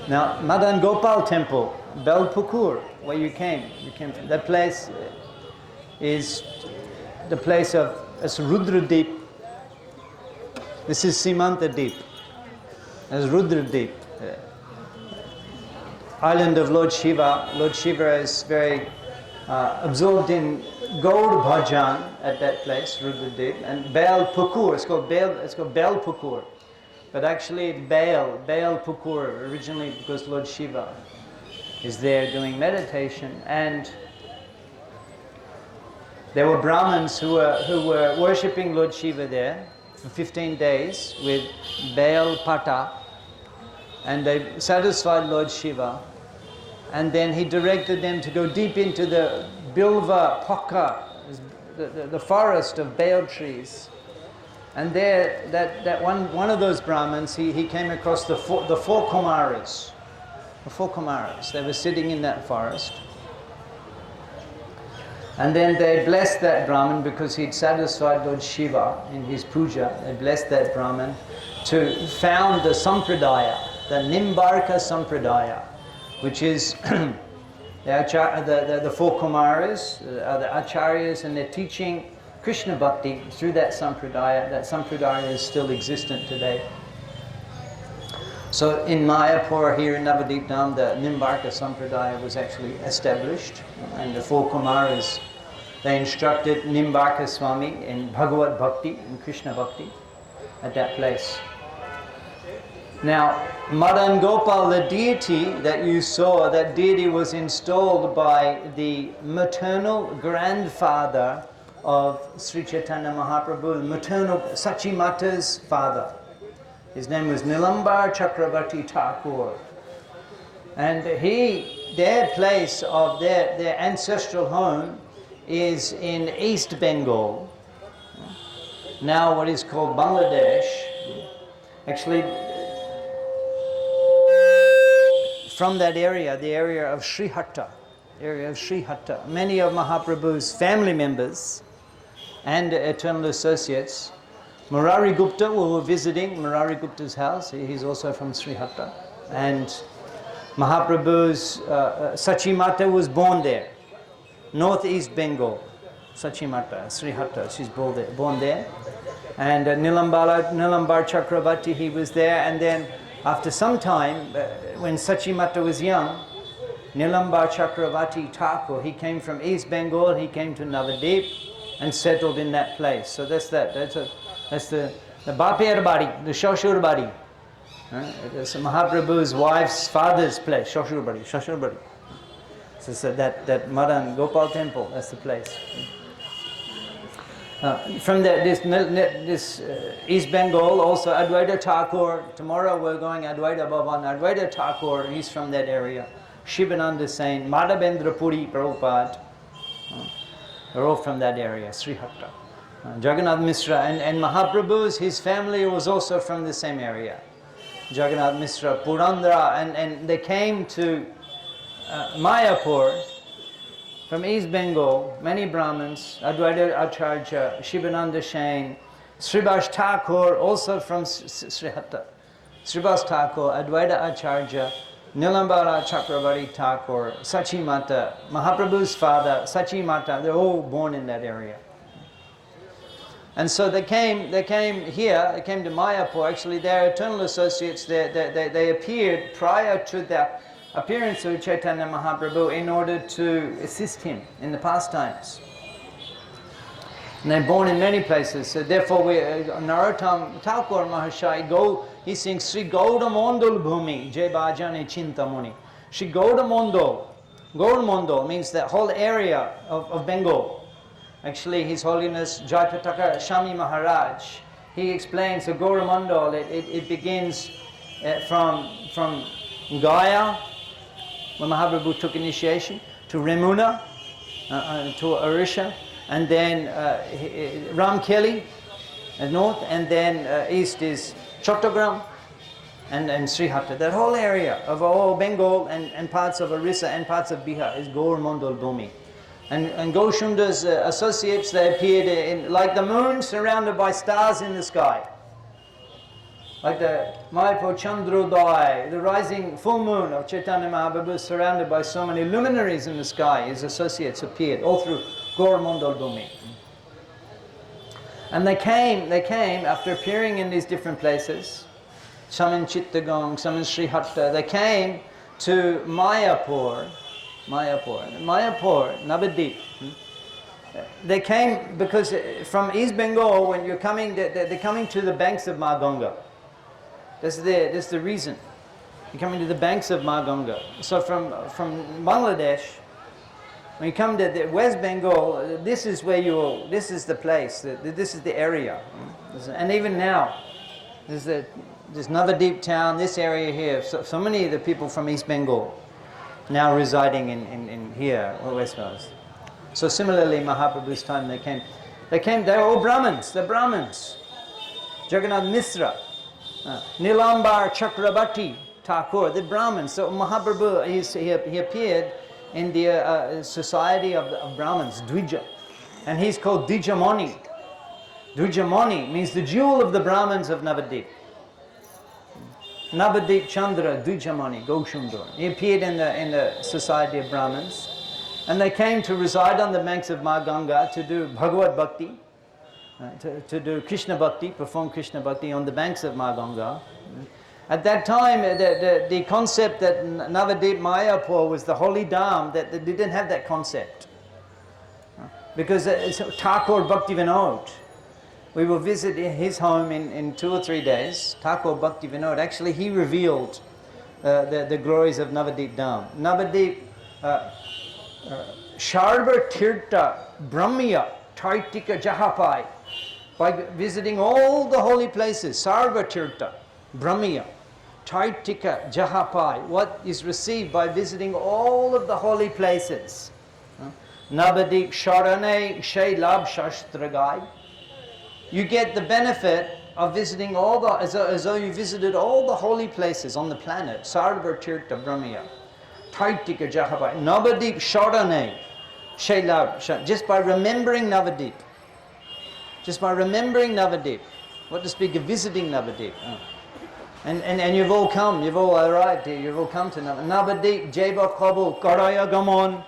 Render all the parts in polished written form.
Now, Madan Gopal temple, Belpukur, where you came from. That place is the place of Rudra Deep. This is Simanta Deep. There's Rudra Deep. Island of Lord Shiva. Lord Shiva is very absorbed in Gaud Bhajan at that place, Rudra Deep. And Baal Pukur, it's called Baal Pukur. But actually Baal Pukur, originally because Lord Shiva is there doing meditation, and there were Brahmins who were worshipping Lord Shiva there for 15 days with Baal Pata, and they satisfied Lord Shiva, and then he directed them to go deep into the Bilva Poka, the forest of Baal trees. And there, that one of those Brahmins, he came across the four Kumaras. The four Kumaras. They were sitting in that forest. And then they blessed that Brahmin because he'd satisfied Lord Shiva in his puja. They blessed that Brahmin to found the Sampradaya, the Nimbarka Sampradaya, which is the four Kumaras, the Acharyas, and they're teaching Krishna Bhakti through that Sampradaya. That Sampradaya is still existent today. So in Mayapur, here in Navadip Dham, the Nimbarka Sampradaya was actually established, and the four Kumaras, they instructed Nimbarka Swami in Bhagavad Bhakti, in Krishna Bhakti, at that place. Now, Madan Gopal, the deity that you saw, that deity was installed by the maternal grandfather of Sri Chaitanya Mahaprabhu, the maternal Sachimata's father. His name was Nilambar Chakravarti Thakur. And their place of their ancestral home is in East Bengal, now what is called Bangladesh. Actually, from that area, the area of Srihatta, many of Mahaprabhu's family members and eternal associates. Murari Gupta, we were visiting Murari Gupta's house. He's also from Srihatta. And Mahaprabhu's Sachimata was born there. Northeast Bengal, Sachimata, Srihatta, she's born there. And Nilambar Chakravarti, he was there. And then after some time, when Sachimata was young, Nilambar Chakravarti Thakur, he came from East Bengal, he came to Navadip and settled in that place. So that's the Bapiyar Bari, the Shoshur Bari. It's Mahaprabhu's wife's father's place, Shoshur Bari. So that Madan Gopal temple, that's the place. From this East Bengal, also Advaita Thakur. Tomorrow we're going Advaita Bhavan. Advaita Thakur, he's from that area. Shivananda Sain, Madhavendra Puri Prabhupada. They're all from that area, Srihatta. Jagannath Mishra and Mahaprabhu's, his family was also from the same area. Jagannath Mishra, Purandra, and they came to Mayapur from East Bengal, many Brahmins, Advaita Acharya, Shivananda Sain, Srivas Thakur, also from Srihatta. Srivas Thakur, Advaita Acharya, Nilambara Chakravarti Thakur, Sachimata, Mahaprabhu's father, Sachimata, they're all born in that area. And so they came here, they came to Mayapur. Actually, their eternal associates, they appeared prior to the appearance of Chaitanya Mahaprabhu in order to assist him in the pastimes. And they're born in many places. So therefore, Narottam Thakur Mahashai, he sings Sri Gauda Mondol Bhumi, Jai Bhajane Chintamuni. Sri Gauda Mondol. Gauda Mondol means that whole area of Bengal. Actually, His Holiness Jayapataka Shami Maharaj, he explains the Gauda Mondol, it begins from Gaya, when Mahaprabhu took initiation, to Remuna, to Orisha, and then Ramkeli at north, and then east is Chattogram and Srihatta. That whole area of all Bengal and parts of Orissa and parts of Bihar is Gaur Mondal Bhumi. And Goshunda's associates, they appeared like the moon surrounded by stars in the sky. like the Mayapur Chandrodaya, the rising full moon of Chaitanya Mahaprabhu, surrounded by so many luminaries in the sky. His associates appeared all through Gaur Mandal Bhumi. And they came after appearing in these different places, some in Chittagong, some in Srihatta. They came to Mayapur, Navadip. They came because from East Bengal, when you're coming, they're coming to the banks of Ma Ganga. That's the reason. You're coming to the banks of Ma Ganga. So from Bangladesh, when you come to the West Bengal, this is where this is the place, this is the area. And even now, there's Navadip town, this area here. So many of the people from East Bengal now residing in here, West Bengal. So similarly, Mahaprabhu's time they were all Brahmins, they're Brahmins. Jagannath Misra, Nilambar Chakrabarti Thakur, the Brahmins. So Mahaprabhu, he appeared in the society of Brahmins, Dvija. And he's called Dvijamani. Dvijamani means the jewel of the Brahmins of Navadip. Navadip Chandra Dvijamani, Gaushundar. He appeared in the society of Brahmins. And they came to reside on the banks of Ma Ganga to do Bhagavad Bhakti, to do Krishna Bhakti, perform Krishna Bhakti on the banks of Ma Ganga. At that time, the concept that Navadip Mayapur was the holy dham, that they didn't have that concept. Because Thakur Bhakti Vinod, we will visit his home in 2 or 3 days. Thakur Bhakti Vinod, actually he revealed the glories of Navadip Dham. Navadip Sharva Tirtha Brahmiya Taitika Jahapai, by visiting all the holy places, Sarva Tirtha Brahmiya Taitika Jahapai, what is received by visiting all of the holy places. Navadip Sharane Shailab Shastragai, you get the benefit of visiting as though you visited all the holy places on the planet. Sarva Tirtha Brahmiya Taitika Jahapai, Navadip Sharane Shailab, just by remembering Navadip. Just by remembering Navadip. What to speak of visiting Navadip. And you've all come, you've all arrived here, you've all come to Navadip, Jeba Kabul, Karaya Gamon.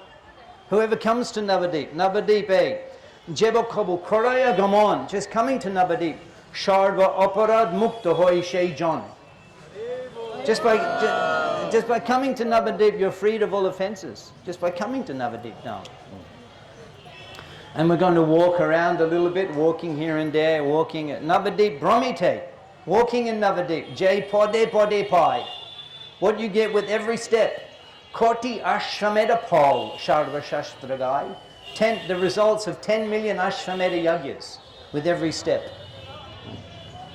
Whoever comes to Navadip, Jeba Kabul, Karaya Gamon, just coming to Navadip, Sharva Aparad Mukta Hoi Shei John. Just by coming to Navadip, you're freed of all offenses. Just by coming to Navadip now. And we're going to walk around a little bit, walking here and there, walking at Navadip Brahmite, walking in Navadip, Jai Pode Pode Pai. What you get with every step. Koti Ashrameda Paul, Sharva Shastragai. The results of 10 million Ashrameda Yagyas with every step.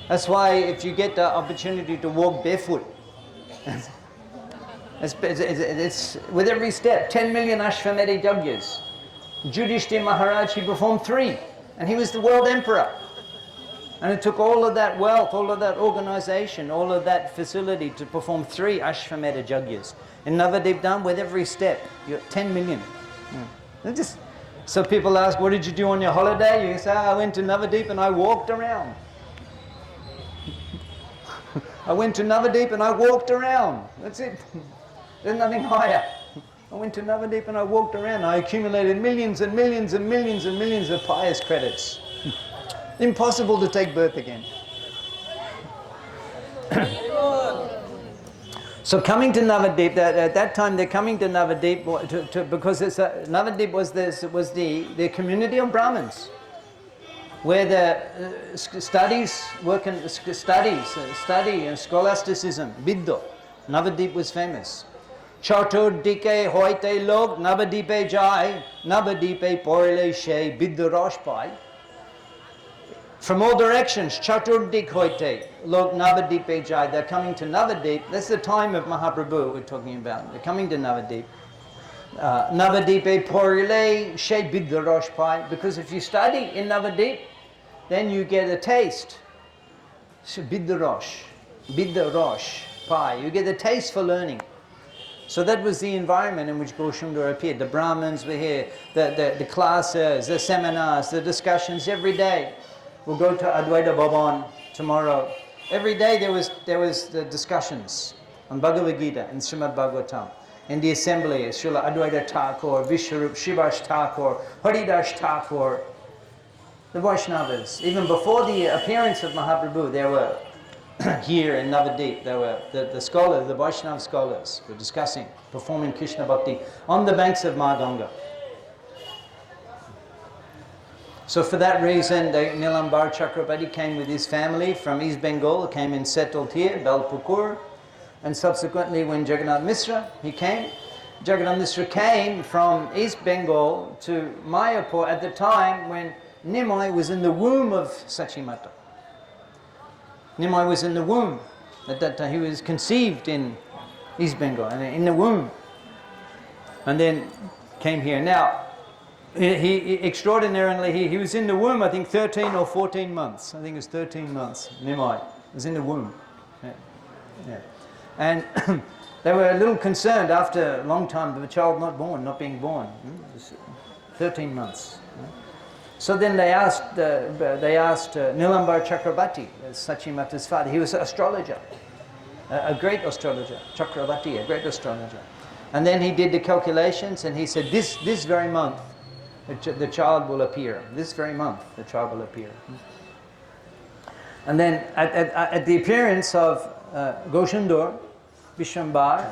That's why if you get the opportunity to walk barefoot, it's with every step, 10 million Ashrameda Yagyas. Yudhishthira Maharaj, he performed 3, and he was the world emperor. And it took all of that wealth, all of that organization, all of that facility to perform 3 Ashrameda Yagyas. In Navadip Dham, with every step, you're 10 million. So people ask, what did you do on your holiday? You say, I went to Navadip and I walked around. I went to Navadip and I walked around. That's it. There's nothing higher. I went to Navadip and I walked around. I accumulated millions and millions and millions and millions of pious credits. Impossible to take birth again. So coming to Navadip, at that time they're coming to Navadip because Navadip was the community of Brahmins, where the study and scholasticism, Vidya. Navadip was famous. Chatur dike hoite log Navadipe jai, Navadipe porile she Vidya Roshpai. From all directions, Chaturdik Hoite, Lok Navadipe Jai, they're coming to Navadip. That's the time of Mahaprabhu we're talking about. They're coming to Navadip. Navadipe Porile She Bidya Rosh Pai. Because if you study in Navadip, then you get a taste. Bidya Rosh Pai. You get a taste for learning. So that was the environment in which Goshundar appeared. The Brahmins were here, the classes, the seminars, the discussions every day. We'll go to Advaita Bhavan tomorrow. Every day there was the discussions on Bhagavad Gita and Srimad Bhagavatam. In the assembly, Srila Advaita Thakur, Vishwarup Shivash Thakur, Haridas Thakur, the Vaishnavas. Even before the appearance of Mahaprabhu, there were here in Navadip, there were the scholars, the Vaishnava scholars were discussing, performing Krishna Bhakti on the banks of Ganga. So for that reason, Nilambar Chakrabarti came with his family from East Bengal, came and settled here, Belpukur. And subsequently when Jagannath Mishra, he came. Jagannath Mishra came from East Bengal to Mayapur at the time when Nimai was in the womb of Sachimata. Nimai was in the womb. At that time he was conceived in East Bengal, and in the womb. And then came here. Now, he extraordinarily, he was in the womb, I think 13 or 14 months. I think it was 13 months, Nimai was in the womb. Yeah. Yeah. And they were a little concerned after a long time of the child not being born. 13 months. So then they asked Nilambar Chakrabarti, Sachimata's father. He was an astrologer, a great astrologer, Chakrabarti, a great astrologer. And then he did the calculations and he said, this very month the child will appear. This very month the child will appear. And then at the appearance of Goshendur, Vishwambar,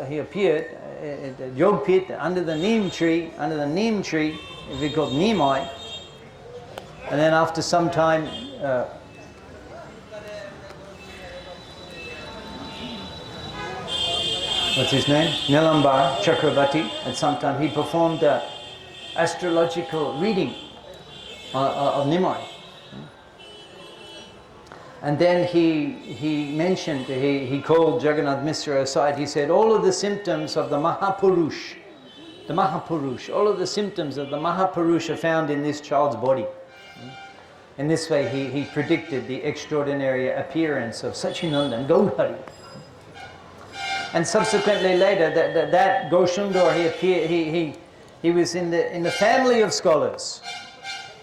he appeared at the Yog Pit under the neem tree, we called Nimai. And then after some time, what's his name? Nilambar Chakrabarti. At some time he performed an astrological reading of Nimai. And then he mentioned, he called Jagannath Mishra aside. He said, all of the symptoms of the Mahapurush, all of the symptoms of the Mahapurush are found in this child's body. In this way, he predicted the extraordinary appearance of Sachinandan Gaudhari. And subsequently later, that Goshendur, he was in the family of scholars.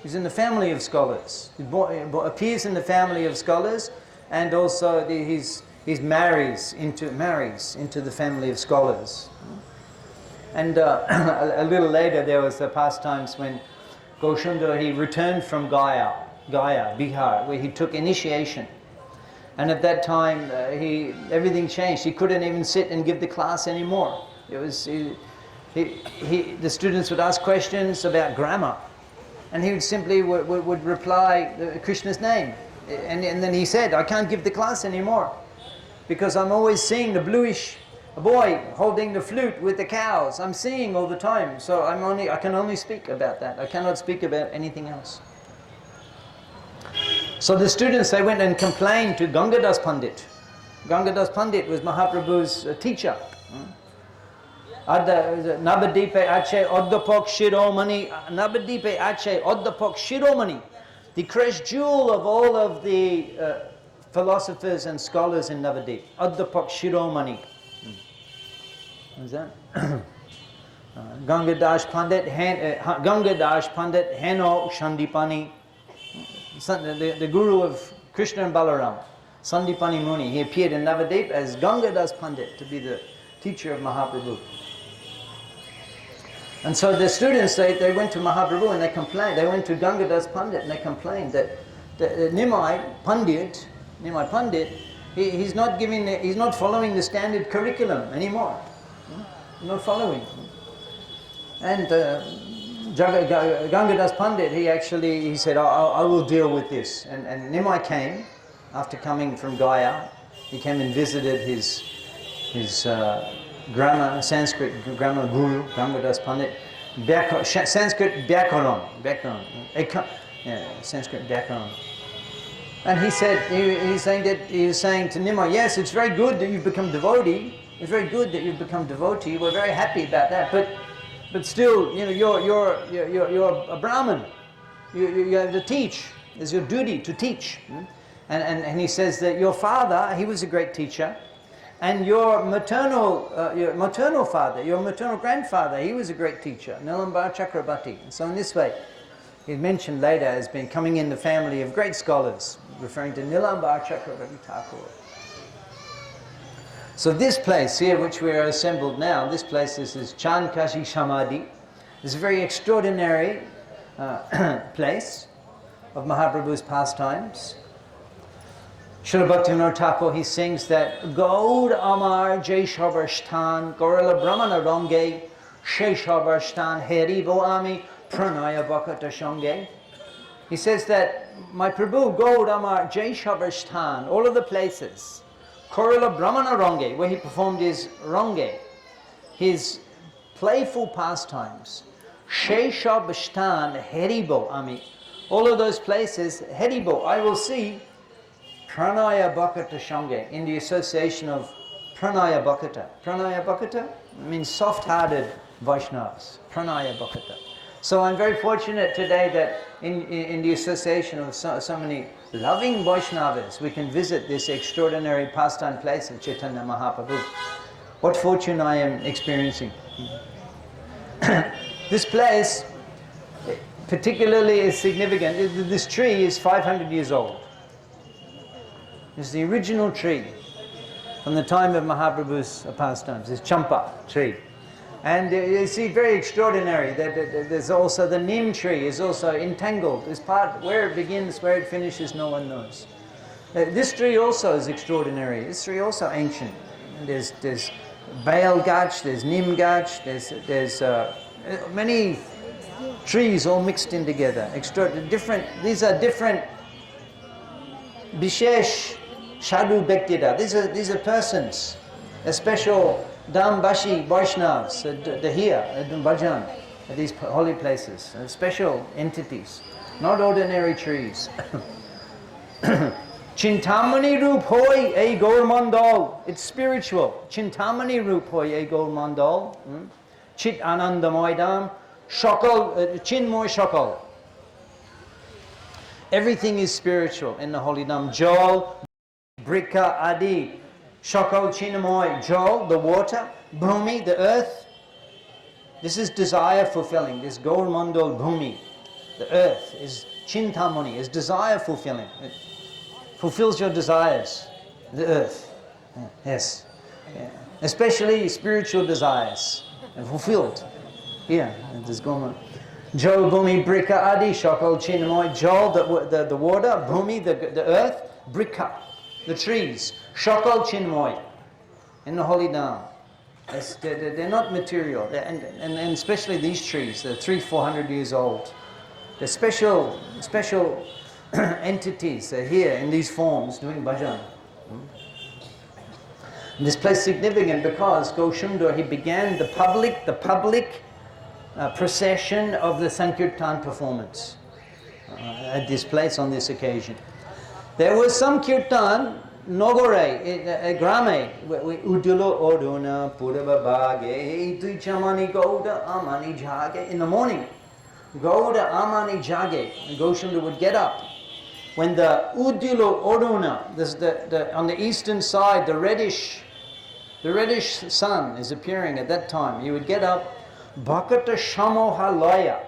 He's in the family of scholars. He appears in the family of scholars, and also he marries into the family of scholars. And a little later, there was the pastimes when Goshendur, he returned from Gaya, Bihar, where he took initiation. And at that time, everything changed. He couldn't even sit and give the class anymore. It was the students would ask questions about grammar. And he would simply would reply Krishna's name. And then he said, I can't give the class anymore because I'm always seeing the bluish boy holding the flute with the cows. I'm seeing all the time. So I can only speak about that. I cannot speak about anything else. So the students, they went and complained to Gangadas Pandit. Gangadas Pandit was Mahaprabhu's teacher. Navadipe Ache Oddapok Shiromani, Navadipe Ache Oddapok Shiromani, the crest jewel of all of the philosophers and scholars in Navadip. Oddapok Shiromani. What is that? Gangadas Pandit Heno Shandipani, the guru of Krishna and Balaram, Sandipani Muni. He appeared in Navadip as Gangadas Pandit to be the teacher of Mahaprabhu. And so the students, they went to Mahaprabhu and they complained. They went to Gangadas Pandit and they complained that Nimai Pandit, he's not following the standard curriculum anymore. He's not following. And Gangadas Pandit, he said, I will deal with this. And Nimai came, after coming from Gaya, he came and visited his grammar, Sanskrit grammar guru, Gangadas Pandit, Sanskrit Vyakaran, Sanskrit Vyakaran. And he said, he was saying to Nimai, yes, it's very good that you've become devotee. It's very good that you've become devotee. We're very happy about that. But still, you're a Brahmin. You have to teach. It's your duty to teach. And he says that your father, he was a great teacher. And your maternal father, your maternal grandfather, he was a great teacher, Nilambar Chakrabarti. And so in this way, He's mentioned later as being coming in the family of great scholars, referring to Nilambar Chakravarti Thakur. So this place here, which we are assembled now, this place is Khazi Samadhi. It's a very extraordinary place of Mahaprabhu's pastimes. Srila Bhaktivinoda Thakur, he sings that Gaud Amar Jai Shabashtan Gorala Brahmana Range Shai Shabashtan Heribo Ami Pranaya Bhakata Shange. He says that my Prabhu Gaud Amar Jai Shabashtan, all of the places, Korala Brahmana Range, where he performed his range, his playful pastimes, Shesha Bashtan, Heribo Ami, all of those places, Heribo, I will see Pranaya Bhakata Shange, in the association of Pranaya Bhakata. Pranaya Bhakata means soft-hearted Vaishnavas, Pranaya Bhakata. So I'm very fortunate today that in the association of so many loving Vaishnavas, we can visit this extraordinary pastime place of Chaitanya Mahaprabhu. What fortune I am experiencing. This place particularly is significant. This tree is 500 years old. It's the original tree from the time of Mahaprabhu's pastimes, this Champa tree. And you see, very extraordinary that there's also the neem tree is also entangled. This part, where it begins, where it finishes, no one knows. This tree also is extraordinary. This tree also ancient. There's Baal Gach, there's Neem Gach, there's many trees all mixed in together. These are different Bishesh Shadu Bhaktida. These are persons, a special Dambashi Vaishnavas, the here, Bhajan, at these holy places, special entities, not ordinary trees. Chintamani Rup Hoy E Gaur Mandal, it's spiritual. Chintamani Rup Hoy E Gaur Mandal, Chit Ananda Moidam, Shakal, Chinmoy Shakal. Everything is spiritual in the holy Dham. Jal, Brika, Adi, Shakal Chinamoy, Jal, the water, Bhumi, the earth. This is desire fulfilling. This Gaur Mandal Bhumi, the earth, is Chintamani, is desire fulfilling. It fulfills your desires, the earth. Yes. Yeah. Especially spiritual desires, and fulfilled. Here, this Gaur Jal, Bhumi, Brika, Adi, Shakal Chinamoy, Jal, the water, Bhumi, the earth, Brika, the trees, Shakal Chinmoy, in the holy Dham. They're not material, and especially these trees, they're 300-400 years old. They're special entities. They're here in these forms doing bhajan. And this place is significant because Gaushundar, he began the public procession of the Sankirtan performance at this place on this occasion. There was some kirtan, Nogore, Grame, Udulo Oduna, Purababage, Duichamani Gouda, Amani Jage, in the morning. Gouda, Amani Jage, and Gaushundar would get up. When the Udulo Oduna, on the eastern side, the reddish sun is appearing at that time, he would get up, Bhakata Shamohalaya,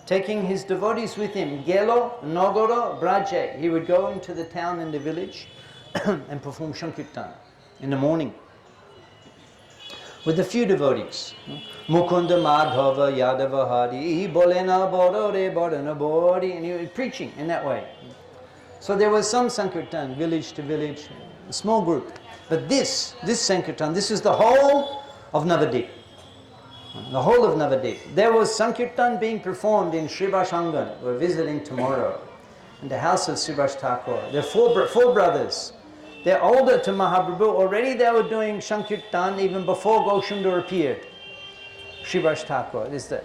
taking his devotees with him, Gelo, Nogoro, Braje. He would go into the town and the village and perform Shankirtan in the morning with a few devotees. Mukunda Madhava Yadava Hari, Bolena Bodore Bodana Bodi, and he was preaching in that way. So there was some Sankirtan, village to village, a small group. But this Sankirtan, this is the whole of Navadip. The whole of Navadip. There was Sankirtan being performed in Srivas Angan. We're visiting tomorrow in the house of Srivas Thakur. There are four brothers. They're older to Mahaprabhu. Already they were doing Sankirtan even before Gaushundar appeared. Srivas Thakur. This is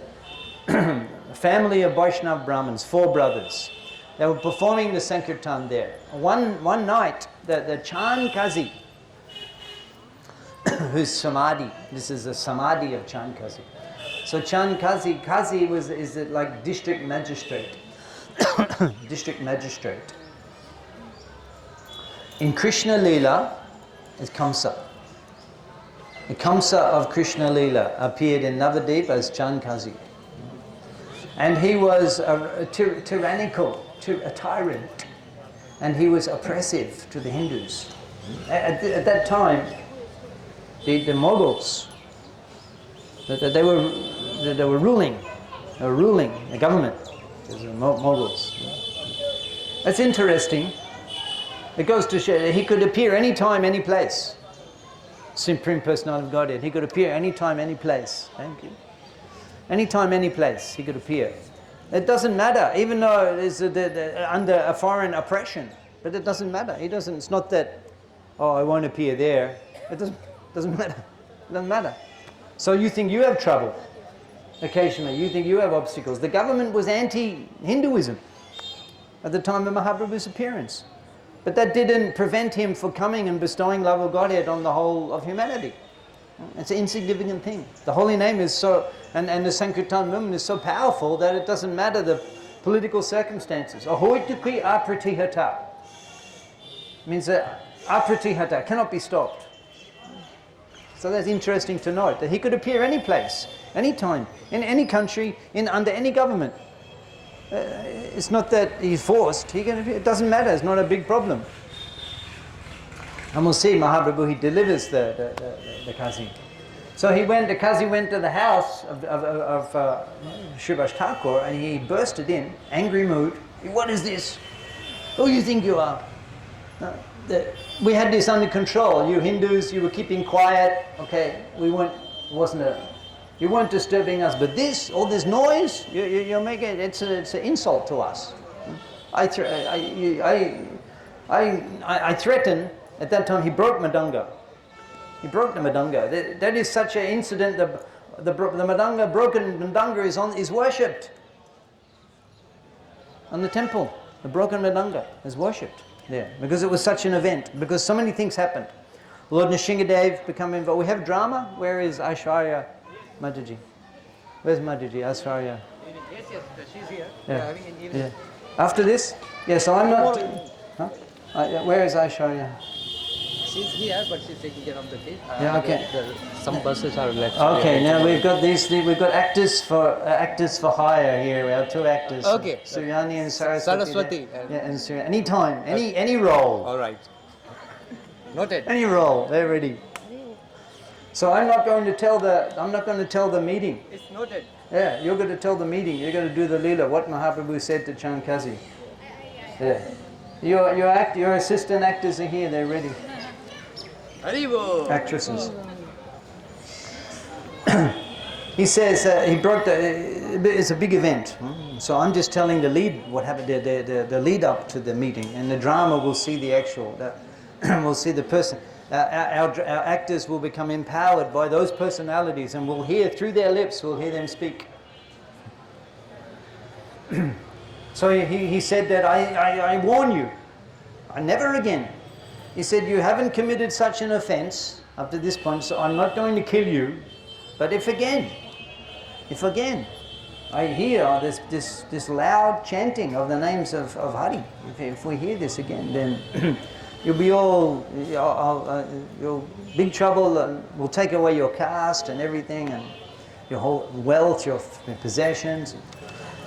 the family of Vaishnav Brahmins, 4 brothers. They were performing the Sankirtan there. One night, the Chand Khazi, who's Samadhi. This is the Samadhi of Chand Khazi. So Chand Khazi is like district magistrate. District magistrate. In Krishna Leela is Kamsa. The Kamsa of Krishna Leela appeared in Navadip as Chand Khazi. And he was tyrannical, a tyrant. And he was oppressive to the Hindus. At that time, the Mughals, they were ruling the government, the Mughals. That's interesting. It goes to show that he could appear anytime, any place. Supreme Personality of Godhead. He could appear anytime, any place. Thank you. Anytime, any place, he could appear. It doesn't matter, even though it's under a foreign oppression. But it doesn't matter. He doesn't. It's not that, oh, I won't appear there. It doesn't matter. It doesn't matter. So you think you have trouble. Occasionally, you think you have obstacles. The government was anti-Hinduism at the time of Mahaprabhu's appearance. But that didn't prevent him from coming and bestowing love of Godhead on the whole of humanity. It's an insignificant thing. The holy name is so, and the Sankirtan movement is so powerful that it doesn't matter the political circumstances. Ahoitukri apratihata means that apratihata cannot be stopped. So that's interesting to note, that he could appear any place, any time, in any country, under any government. It's not that he's forced. It doesn't matter. It's not a big problem. And we'll see Mahaprabhu, he delivers the Khazi. So the Khazi went to the house of Srivas Thakur, and he bursted in, angry mood. What is this? Who you think you are? We had this under control. You Hindus, you were keeping quiet. Okay, you weren't disturbing us. But all this noise, you're making it's an insult to us. I threaten. At that time, he broke Madanga. He broke the Madanga. That is such an incident. The Madanga, broken Madanga is worshipped on the temple. The broken Madanga is worshipped there because it was such an event. Because so many things happened. Lord Nrsingadev become involved. We have drama. Where is Aishwarya Mataji? Where's Mataji? Aishwarya. Yes, she's here. Yeah. Yeah. After this? Yeah. So I'm not. Huh? Where is Aishwarya? She's here, but she's taking care of the kids. Yeah, okay. Some buses are left. Okay, now we've got we've got actors for hire here. We have two actors. Okay. Suryani and Saraswati. Saraswati. Yeah, and Suryani. Anytime, any role. All right. Noted. Any role, they're ready. So I'm not going to tell the meeting. It's noted. Yeah, you're going to tell the meeting. You're going to do the lila. What Mahaprabhu said to Chand Khazi. Yeah. Your assistant actors are here. They're ready. Actresses. He says he broke it's a big event. So I'm just telling the lead what happened, the lead up to the meeting, and the drama will see the actual. We'll see the person. Our actors will become empowered by those personalities, and we'll hear through their lips. We'll hear them speak. So he said that I warn you, never again. He said, you haven't committed such an offense up to this point, so I'm not going to kill you. But if again I hear this loud chanting of the names of Hari, if we hear this again, then you'll be you'll big trouble. We'll take away your caste and everything, and your whole wealth, your possessions.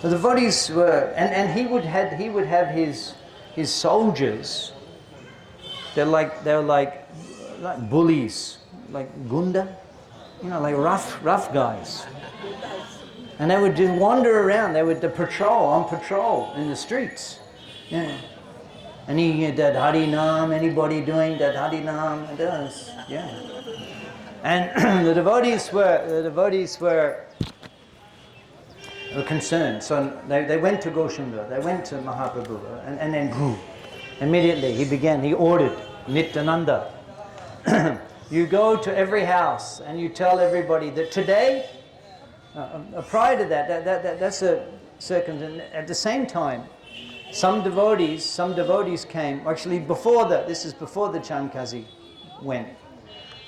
The devotees were, and he would have his soldiers. They're like bullies, like gunda, like rough guys. And they would just wander around. They would on patrol in the streets. Yeah. And he that Harinam, anybody doing that Harinam does. Yeah. And the devotees were concerned. So they went to Goshunda, they went to Mahaprabhu, and then immediately he ordered Nityananda, you go to every house and you tell everybody that today, prior to that's a circumstance. At the same time, some devotees came, actually this is before the Chand Khazi went.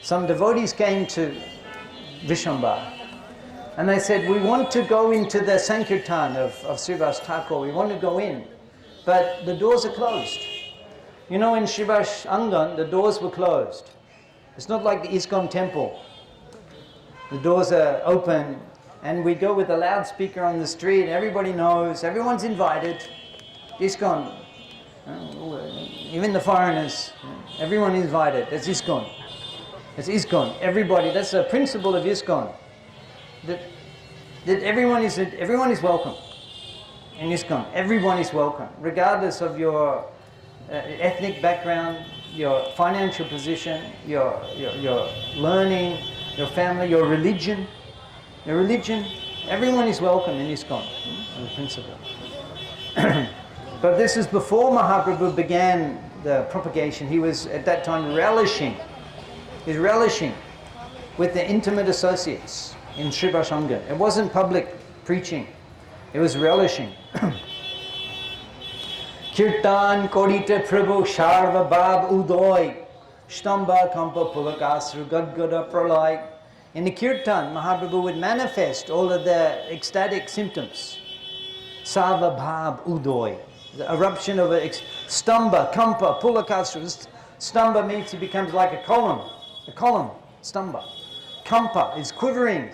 Some devotees came to Vishwambara. And they said, we want to go into the Sankirtan of Srivas Thakur. We want to go in. But the doors are closed. In Srivas Angan, the doors were closed. It's not like the ISKCON temple. The doors are open and we go with a loudspeaker on the street. Everybody knows. Everyone's invited. ISKCON. Even the foreigners. Everyone is invited. That's ISKCON. That's ISKCON. Everybody. That's the principle of ISKCON. That everyone is welcome. In ISKCON, everyone is welcome, regardless of your ethnic background, your financial position, your learning, your family, your religion. Everyone is welcome in ISKCON, the principle. But this is before Mahaprabhu began the propagation. He was at that time relishing with the intimate associates in Shiva Sangha. It wasn't public preaching, it was relishing. Kirtan Korita Prabhu Sharva Bab Udoy Shtamba Kampa Pulakasru Gadgada Pralay. In the Kirtan, Mahaprabhu would manifest all of the ecstatic symptoms. Sarva Bhab Udoy, the eruption of a Stamba, Kampa, Pulakasru. Stamba means he becomes like a column, Stamba. Kampa is quivering.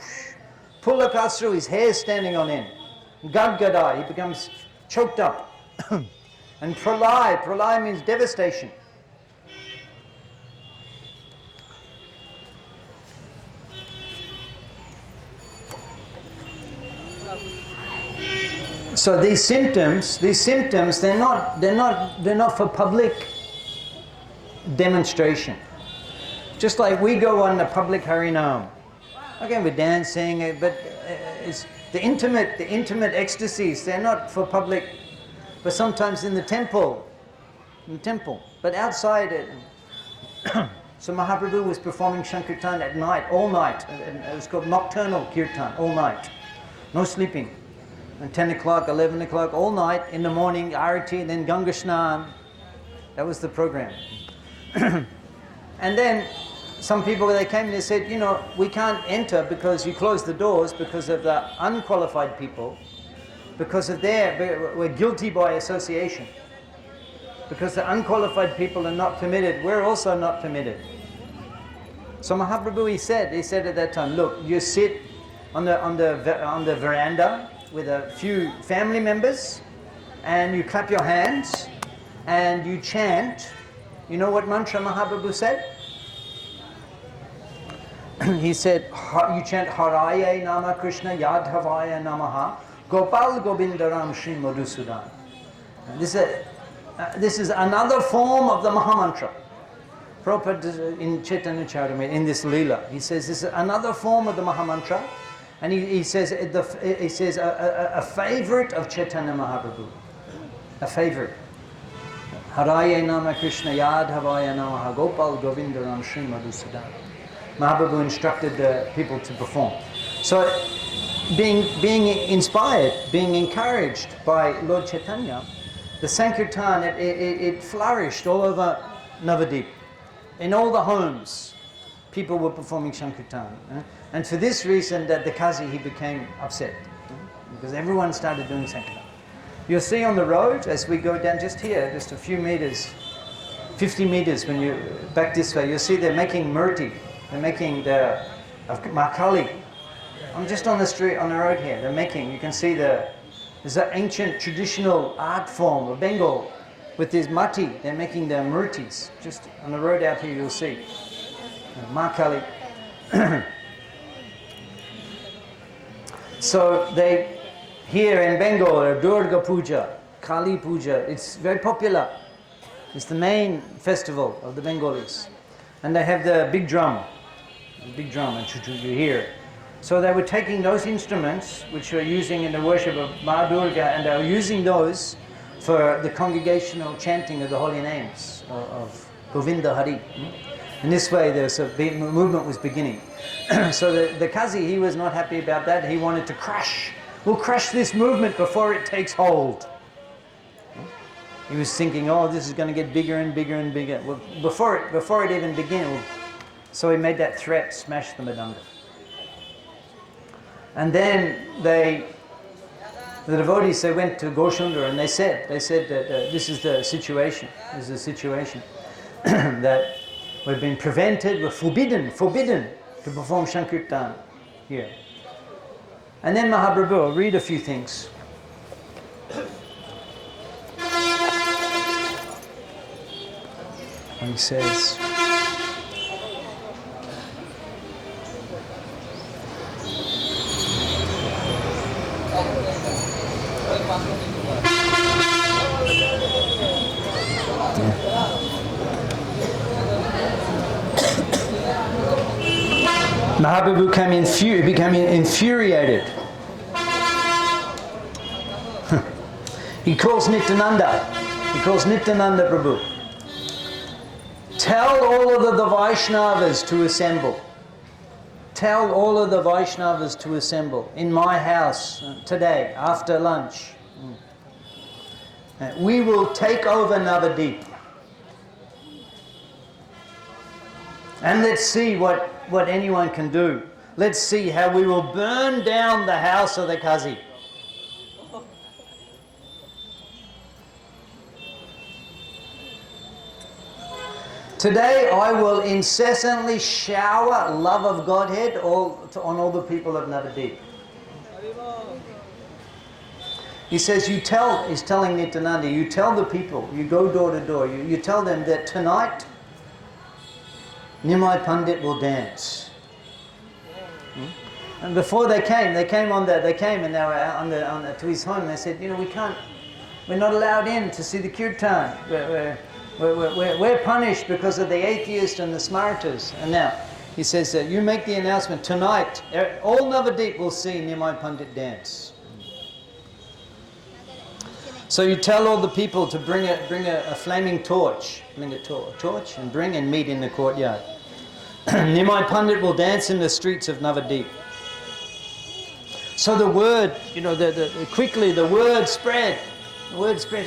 Pulakasru, his hair standing on end. Gadgada, he becomes choked up. And pralay means devastation. So these symptoms, they're not for public demonstration. Just like we go on the public Harinam. Again, we're dancing, but it's the intimate ecstasies, they're not for public, but sometimes in the temple. But outside it. So Mahaprabhu was performing Sankirtan at night, all night. It was called nocturnal kirtan, all night. No sleeping. And 10 o'clock, 11 o'clock, all night, in the morning, Arati, then Ganga Snan. That was the program. And then some people, they came and they said, we can't enter because you closed the doors because of the unqualified people, because of we're guilty by association. Because the unqualified people are not permitted, we're also not permitted. So Mahaprabhu, he said at that time, look, you sit on the veranda with a few family members, and you clap your hands, and you chant. You know what mantra Mahaprabhu said? He said, you chant Haraye Nama Krishna Yadhavaya Namaha Gopal Govindaram Shri Madhusudan. This is another form of the Mahamantra. Prabhupada in Chaitanya Charitamrita, in this Leela, he says this is another form of the Mahamantra, and he says a favorite of Chaitanya Mahaprabhu, a favorite. Haraye Nama Krishna Yadhavaya Namaha Gopal Govindaram Shri Madhusudan. Mahaprabhu instructed the people to perform. So, being inspired, being encouraged by Lord Chaitanya, the Sankirtan, it flourished all over Navadip. In all the homes, people were performing Sankirtan. And for this reason, that the Khazi, he became upset. Because everyone started doing Sankirtan. You'll see on the road, as we go down just here, just a few meters, 50 meters when you back this way, you'll see they're making murti. They're making the Makali. I'm just on the street, on the road here. They're making, you can see there's an ancient traditional art form of Bengal with this mati. They're making their murtis. Just on the road out here you'll see. Makali. So here in Bengal, Durga Puja, Kali Puja, it's very popular. It's the main festival of the Bengalis. And they have the big drum, and you hear. So they were taking those instruments, which were using in the worship of Ma Durga, and they were using those for the congregational chanting of the holy names of Govinda Hari. In this way, the movement was beginning. So the Khazi, he was not happy about that. He wanted to we'll crush this movement before it takes hold. He was thinking, this is going to get bigger and bigger and bigger. Well, before it even began, so he made that threat, smash the Madanga. And then the devotees, they went to Goshundra and they said that this is the situation. This is the situation that we've been prevented, we're forbidden to perform Sankirtan here. And then Mahaprabhu, I'll read a few things. He says, Mahaprabhu became infuriated. He calls Nityananda Prabhu. Tell all of the Vaishnavas to assemble. Tell all of the Vaishnavas to assemble in my house today after lunch. We will take over Navadip. And let's see what anyone can do. Let's see how we will burn down the house of the Khazi. Today I will incessantly shower love of Godhead on all the people of Navadip. He says, he's telling Nityananda, you tell the people, you go door to door, you tell them that tonight Nimai Pandit will dance. And before they came and they were out to his home. They said, we're not allowed in to see the kirtan. We're punished because of the atheists and the smartas. And now he says that you make the announcement tonight. All Navadip will see Nimai Pandit dance. So you tell all the people to bring a flaming torch, and meet in the courtyard. Nimai Pandit will dance in the streets of Navadip. So the word, quickly the word spread. The word spread.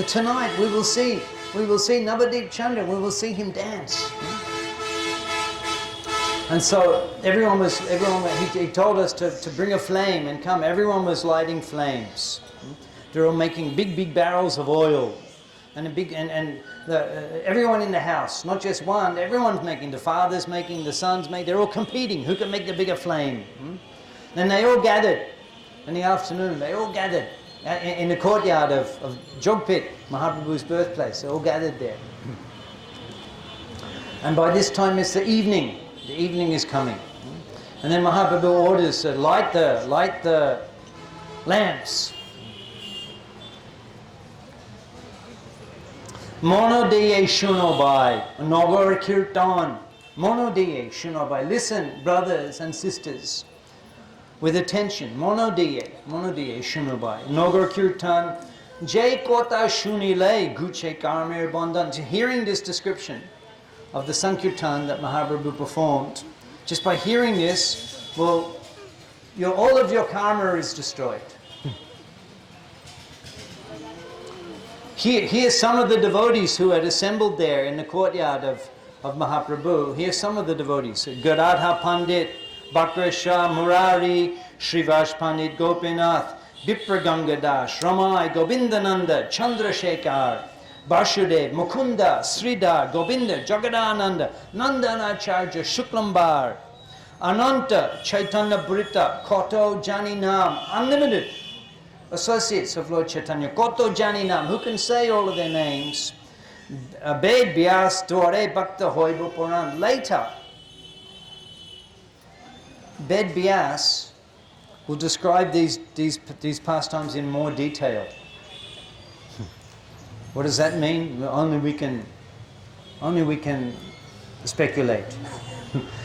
Tonight we will see Navadip Chandra. We will see him dance. And so he told us to bring a flame and come. Everyone was lighting flames. They're all making big barrels of oil, and everyone in the house, not just one. Everyone's making. The father's making, the sons make. They're all competing. Who can make the bigger flame? Then they all gathered in the afternoon. They all gathered in the courtyard of Jogpit, Mahaprabhu's birthplace. They all gathered there. And by this time it's the evening. The evening is coming. And then Mahaprabhu orders to light the lamps. Monodiye Shunobai, Nagar Kirtan. Monodiye Shunobai. Listen, brothers and sisters, with attention. Monodiye Shunobai. Nagar Kirtan. Jai Kota Shunile Guche Karmir Bondan. Hearing this description of the Sankirtan that Mahaprabhu performed, just by hearing this, all of your karma is destroyed. Here's some of the devotees who had assembled there in the courtyard of Mahaprabhu. Here's some of the devotees. Garadha Pandit, Bakra Shah, Murari, Srivash Pandit, Gopinath, Vipragangadash, Ramai, Govindananda, Chandrasekhar, Vasudev, Mukunda, Sridhar, Govinda, Jagadananda, Nandanacharya, Shuklambar, Ananta, Chaitanya Brita, Koto, Jani Nam, unlimited associates of Lord Chaitanya, Koto Jani Nam, who can say all of their names. Bed Vyas Dore Bhakta Hoibu Puran. Later, Bed Vyas will describe these pastimes in more detail. What does that mean? Only we can speculate.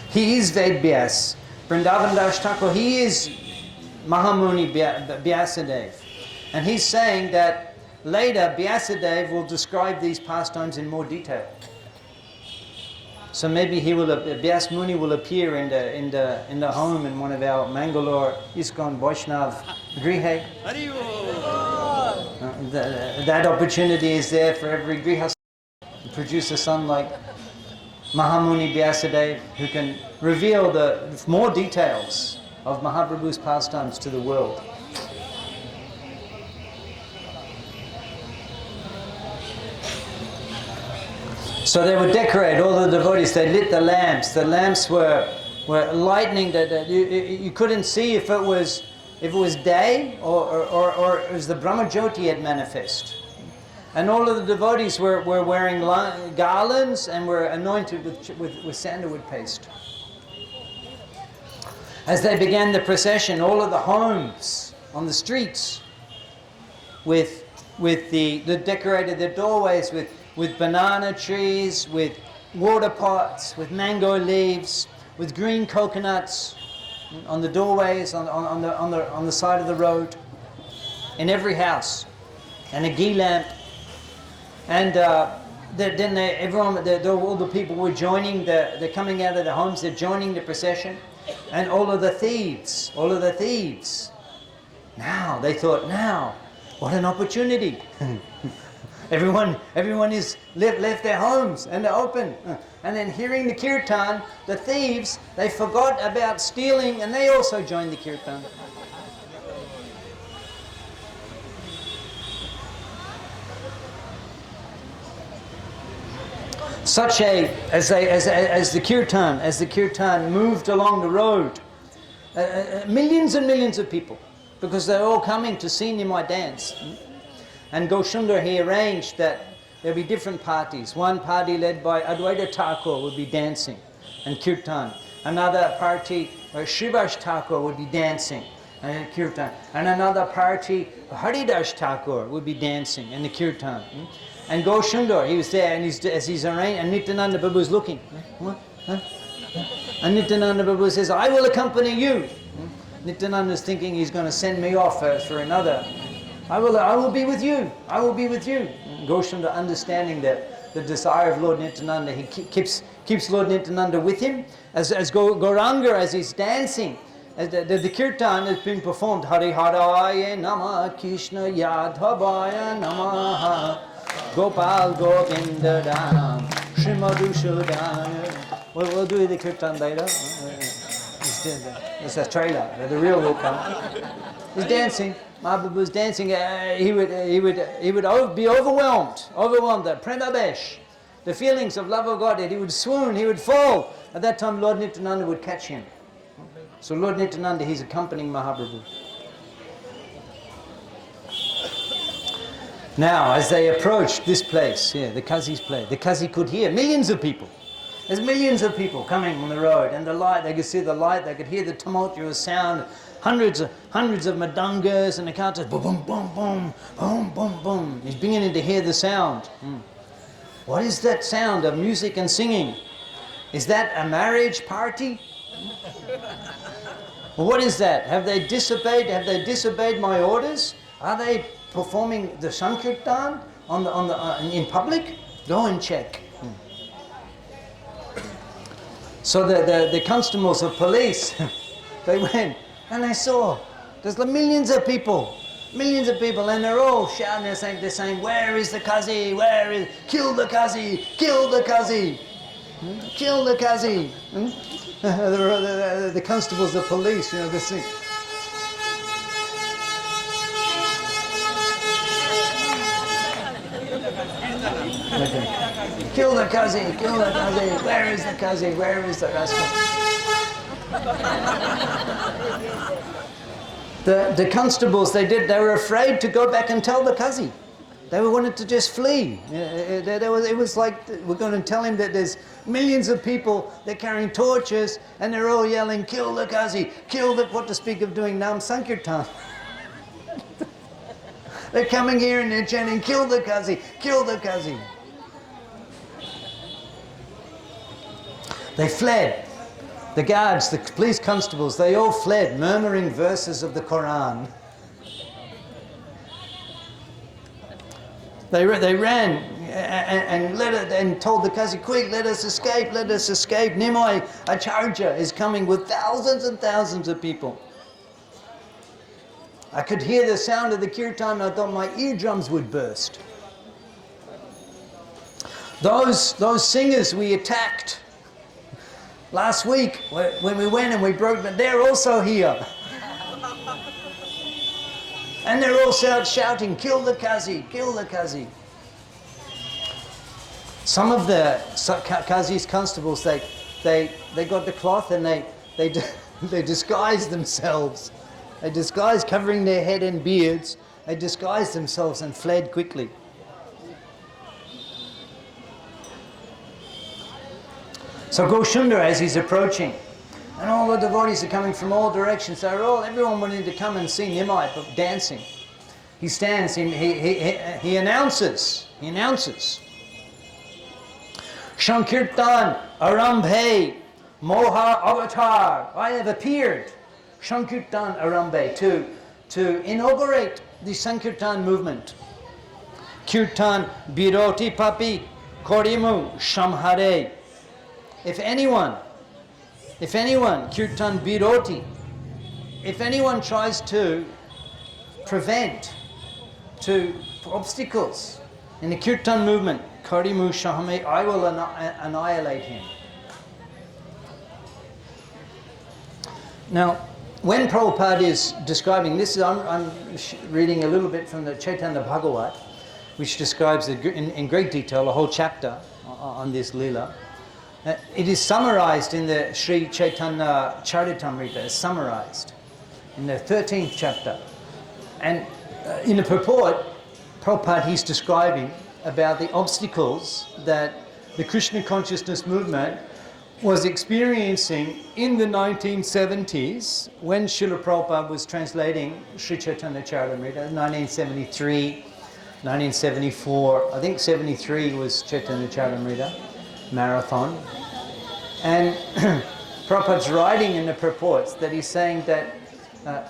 He is Ved Vyas. Vrindavan Das Thakur, he is Mahamuni Vyasadeva. And he's saying that later Vyasadeva will describe these pastimes in more detail. So maybe Vyas Muni will appear in the home in one of our Mangalore ISKCON Vaishnav Grihe. That opportunity is there for every Grihastha to produce a son like Mahamuni Vyasadeva, who can reveal the more details of Mahaprabhu's pastimes to the world. So they would decorate all the devotees. They lit the lamps. The lamps were where lightning that you couldn't see if it was day or it was the Brahmajyoti had manifest. And all of the devotees were wearing garlands and were anointed with sandalwood paste. As they began the procession, all of the homes on the streets they decorated their doorways with banana trees, with water pots, with mango leaves, with green coconuts on the doorways, on the side of the road, in every house, and a ghee lamp. And then all the people were joining. They're coming out of their homes. They're joining the procession, and all of the thieves. Now they thought, what an opportunity! Everyone is left their homes and they're open. And then hearing the kirtan, the thieves, they forgot about stealing and they also joined the kirtan. As the kirtan moved along the road, millions and millions of people, because they're all coming to see Nimai dance. And Goshundar, he arranged that there'll be different parties. One party led by Advaita Thakur would be dancing and kirtan. Another party, Shivash Thakur would be dancing and kirtan. And another party, Haridas Thakur would be dancing and the kirtan. And Goshundar, he was there, and as he's arranged, and Nityananda Prabhu is looking. And Nityananda Prabhu says, I will accompany you. Nityananda is thinking he's going to send me off for another. I will be with you. I will be with you. Goshundar, understanding that the desire of Lord Nityananda, he keeps Lord Nityananda with him. As Gauranga, as he's dancing, as the kirtan has been performed. Hari Haraya Namah Krishna Yadhavaya Namaha Gopal Govinda Dhanam Srimadu Shodhana. We'll do the kirtan later. It's a trailer. The real will come. He's dancing. Mahaprabhu's dancing. He would be overwhelmed. The premabesh, the feelings of love of God. He would swoon. He would fall. At that time, Lord Nityananda would catch him. So Lord Nityananda, he's accompanying Mahaprabhu. Now, as they approached this place, the Khazi's place, the Khazi could hear millions of people. There's millions of people coming on the road, and the light, they could see the light, they could hear the tumultuous sound, hundreds of madangas, and the car just boom, boom, boom, boom, boom, boom, boom. He's beginning to hear the sound. What is that sound of music and singing? Is that a marriage party? What is that? Have they disobeyed my orders? Are they performing the Sankirtan in public? Go and check. So the constables of police, they went and they saw there's millions of people, and they're all shouting, they're saying, where is the Khazi? Kill the Khazi! Kill the Khazi! Kill the Khazi! The constables of police, they sing. Kill the Khazi! Kill the Khazi! Where is the Khazi? Where is the rascal? The constables, they were afraid to go back and tell the Khazi. They wanted to just flee. It was like, we're going to tell him that there's millions of people, they're carrying torches, and they're all yelling, kill the Khazi, what to speak of doing Nam Sankirtan. They're coming here and they're chanting, kill the Khazi, kill the Khazi. They fled. The guards, the police constables, they all fled, murmuring verses of the Quran. They ran and told the Khazi, quick, let us escape. Nimai Acharya is coming with thousands and thousands of people. I could hear the sound of the kirtan, I thought my eardrums would burst. Those singers we attacked last week when we went and we broke them, they're also here. And they're all shouting, kill the Khazi, kill the Khazi. Some of the Khazi's constables, they got the cloth and They, they disguised themselves. They disguised, covering their head and beards. They disguised themselves and fled quickly. So Goshundra, as he's approaching, and all the devotees are coming from all directions. Everyone wanted to come and see Nimai dancing. He stands, he announces, Shankirtan Arambhe Moha Avatar. I have appeared, Shankirtan Arambhe, to inaugurate the Sankirtan movement. Kirtan Biroti Papi Korimu Shamhare. If anyone, Kirtan Biroti, if anyone tries to prevent, to obstacles in the Kirtan movement, Karimu Shahame, I will annihilate him. Now, when Prabhupada is describing this, I'm reading a little bit from the Chaitanya Bhagavat, which describes in great detail a whole chapter on this Leela. It is summarized in the Sri Chaitanya Charitamrita, it's summarized in the 13th chapter. And in the purport, Prabhupada, he's describing about the obstacles that the Krishna consciousness movement was experiencing in the 1970s when Srila Prabhupada was translating Sri Chaitanya Charitamrita, 1973, 1974, I think 73 was Chaitanya Charitamrita marathon. And Prabhupada's writing in the purports that he's saying that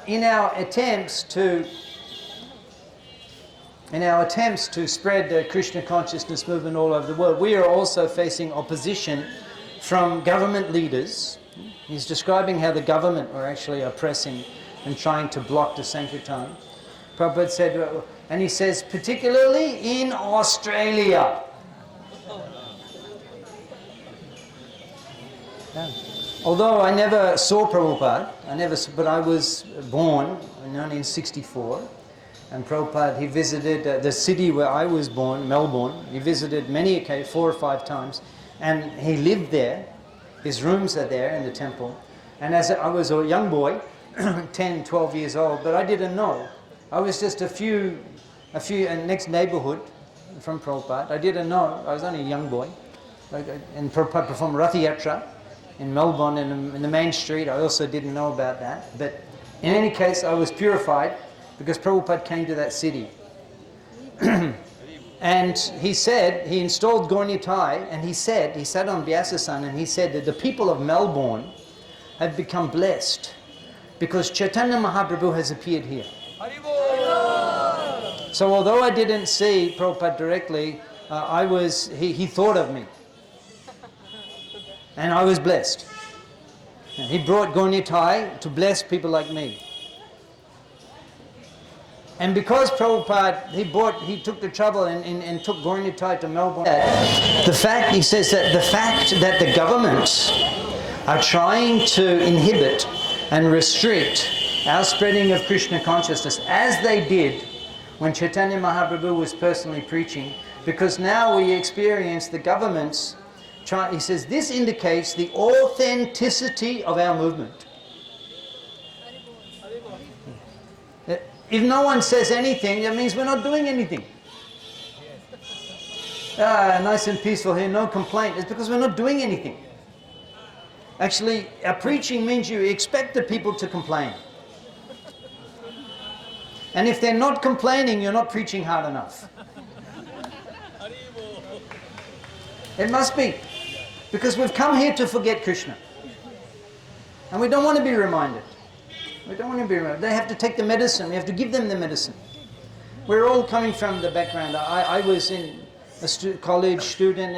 in our attempts to spread the Krishna consciousness movement all over the world, we are also facing opposition from government leaders. He's describing how the government were actually oppressing and trying to block the Sankirtan. Prabhupada said, and he says, particularly in Australia. Yeah. Although I never saw Prabhupada, but I was born in 1964, and Prabhupada, he visited the city where I was born, Melbourne. He visited many occasions, 4 or 5 times, and he lived there. His rooms are there in the temple. And as I was a young boy, 10, 12 years old, but I didn't know. I was just a few next neighborhood from Prabhupada. I didn't know. I was only a young boy. And Prabhupada performed Rath Yatra in Melbourne in the main street. I also didn't know about that. But in any case, I was purified because Prabhupada came to that city. And he said, he installed Gaur-Nitai, and he sat on Vyasasana, and he said that the people of Melbourne have become blessed because Chaitanya Mahaprabhu has appeared here. So although I didn't see Prabhupada directly, he thought of me. And I was blessed. And he brought Gaur-Nitai to bless people like me. And because Prabhupada, he took the trouble and took Gaur-Nitai to Melbourne. He says that the fact that the governments are trying to inhibit and restrict our spreading of Krishna consciousness, as they did when Chaitanya Mahaprabhu was personally preaching, because now we experience the governments he says this indicates the authenticity of our movement. If no one says anything, that means we're not doing anything. Nice and peaceful here, no complaint. It's because we're not doing anything. Actually, our preaching means you expect the people to complain. And if they're not complaining, you're not preaching hard enough. It must be. Because we've come here to forget Krishna. And we don't want to be reminded. We don't want to be reminded. They have to take the medicine. We have to give them the medicine. We're all coming from the background. I was in a college student.